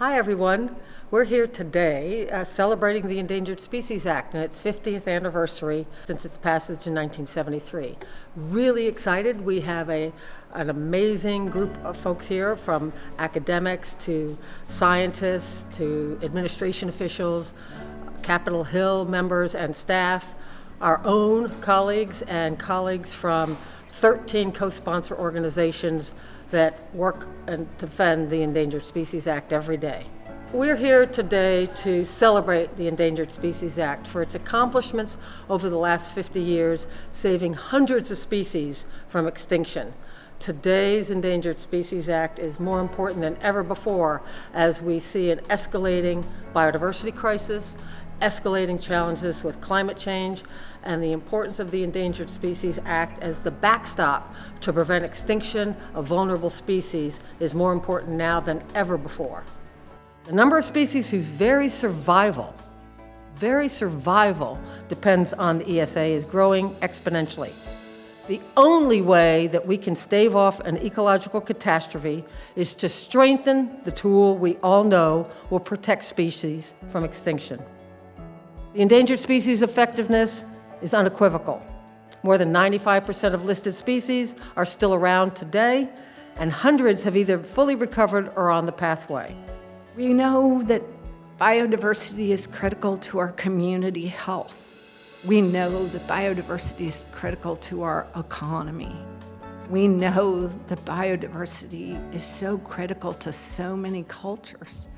Hi everyone. We're here today celebrating the Endangered Species Act and its 50th anniversary since its passage in 1973. Really excited. We have an amazing group of folks here, from academics to scientists to administration officials, Capitol Hill members and staff, our own colleagues and colleagues from 13 co-sponsor organizations that work and defend the Endangered Species Act every day. We're here today to celebrate the Endangered Species Act for its accomplishments over the last 50 years, saving hundreds of species from extinction. Today's Endangered Species Act is more important than ever before as we see an escalating biodiversity crisis, escalating challenges with climate change, and the importance of the Endangered Species Act as the backstop to prevent extinction of vulnerable species is more important now than ever before. The number of species whose very survival depends on the ESA is growing exponentially. The only way that we can stave off an ecological catastrophe is to strengthen the tool we all know will protect species from extinction. The endangered species effectiveness is unequivocal. More than 95% of listed species are still around today, and hundreds have either fully recovered or on the pathway. We know that biodiversity is critical to our community health. We know that biodiversity is critical to our economy. We know that biodiversity is so critical to so many cultures,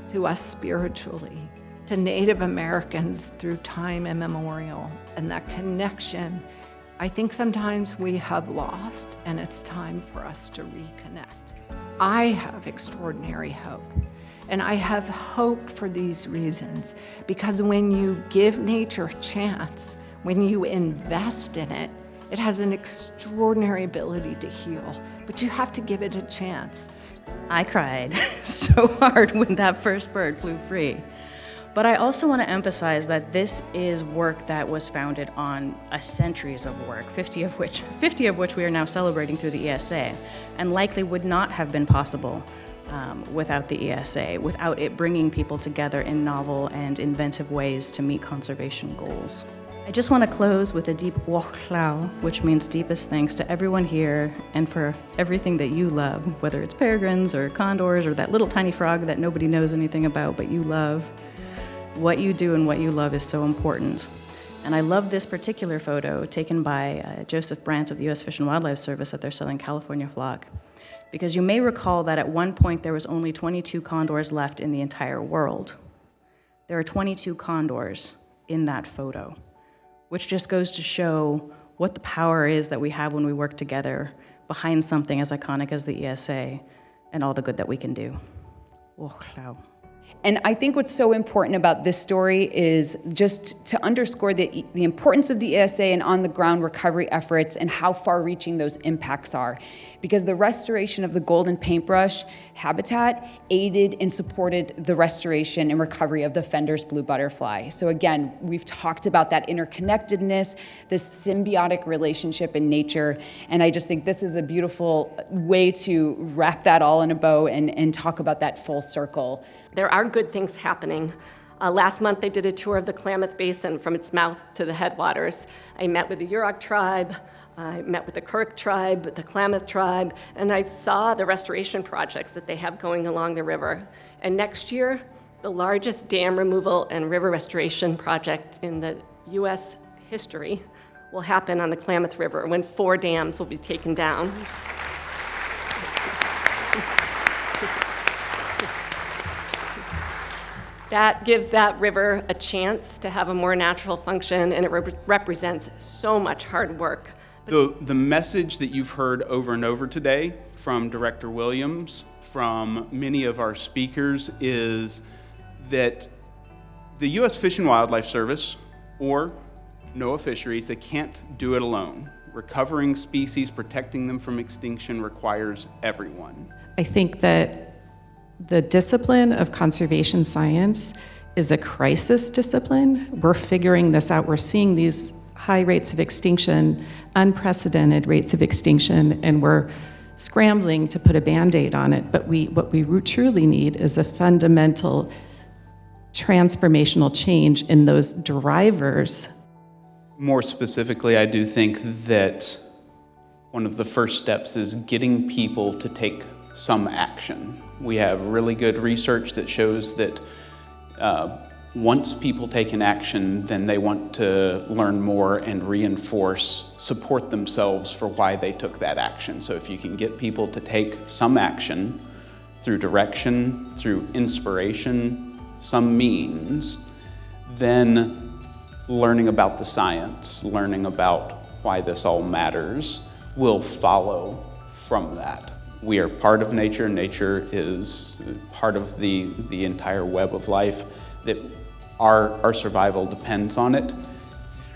to us spiritually, to Native Americans through time immemorial. And that connection, I think sometimes we have lost, and it's time for us to reconnect. I have extraordinary hope. And I have hope for these reasons, because when you give nature a chance, when you invest in it, it has an extraordinary ability to heal, but you have to give it a chance. I cried so hard when that first bird flew free. But I also want to emphasize that this is work that was founded on centuries of work, 50 of which we are now celebrating through the ESA, and likely would not have been possible without the ESA, without it bringing people together in novel and inventive ways to meet conservation goals. I just want to close with a deep wohlau, which means deepest thanks to everyone here and for everything that you love, whether it's peregrines or condors or that little tiny frog that nobody knows anything about but you love. What you do and what you love is so important. And I love this particular photo taken by Joseph Brandt of the U.S. Fish and Wildlife Service at their Southern California flock. Because you may recall that at one point there was only 22 condors left in the entire world. There are 22 condors in that photo, which just goes to show what the power is that we have when we work together behind something as iconic as the ESA and all the good that we can do. And I think what's so important about this story is just to underscore the importance of the ESA and on-the-ground recovery efforts and how far-reaching those impacts are. Because the restoration of the golden paintbrush habitat aided and supported the restoration and recovery of the Fender's blue butterfly. So again, we've talked about that interconnectedness, this symbiotic relationship in nature, and I just think this is a beautiful way to wrap that all in a bow and talk about that full circle. There are good things happening. Last month I did a tour of the Klamath Basin from its mouth to the headwaters. I met with the Yurok tribe, I met with the Kirk tribe, the Klamath tribe, and I saw the restoration projects that they have going along the river. And next year, the largest dam removal and river restoration project in the U.S. history will happen on the Klamath River when 4 dams will be taken down. That gives that river a chance to have a more natural function, and it represents so much hard work. The message that you've heard over and over today from Director Williams, from many of our speakers, is that the U.S. Fish and Wildlife Service, or NOAA Fisheries, they can't do it alone. Recovering species, protecting them from extinction requires everyone. I think that the discipline of conservation science is a crisis discipline. We're figuring this out. We're seeing these high rates of extinction, unprecedented rates of extinction, and we're scrambling to put a Band-Aid on it, but what we truly need is a fundamental transformational change in those drivers. More specifically, I do think that one of the first steps is getting people to take some action. We have really good research that shows that once people take an action, then they want to learn more and reinforce, support themselves for why they took that action. So if you can get people to take some action through direction, through inspiration, some means, then learning about the science, learning about why this all matters, will follow from that. We are part of nature. Nature is part of the entire web of life, that our survival depends on it.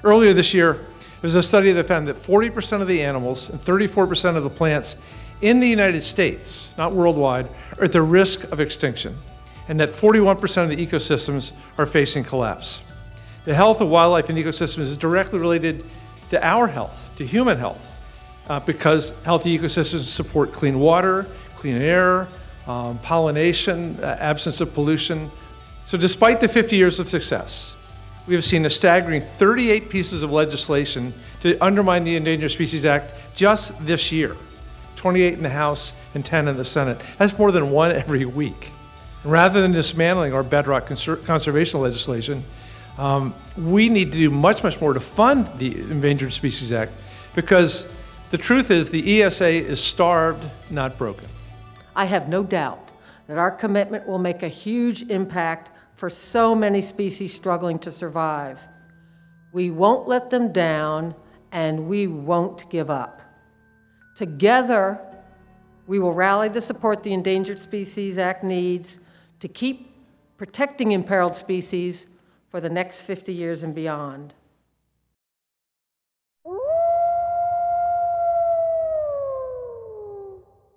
Earlier this year, there was a study that found that 40% of the animals and 34% of the plants in the United States, not worldwide, are at the risk of extinction, and that 41% of the ecosystems are facing collapse. The health of wildlife and ecosystems is directly related to our health, to human health, because healthy ecosystems support clean water, clean air, pollination, absence of pollution. So despite the 50 years of success, we have seen a staggering 38 pieces of legislation to undermine the Endangered Species Act just this year, 28 in the House and 10 in the Senate. That's more than one every week. And rather than dismantling our bedrock conservation legislation, we need to do much, much more to fund the Endangered Species Act, because the truth is the ESA is starved, not broken. I have no doubt that our commitment will make a huge impact for so many species struggling to survive. We won't let them down, and we won't give up. Together, we will rally the support the Endangered Species Act needs to keep protecting imperiled species for the next 50 years and beyond.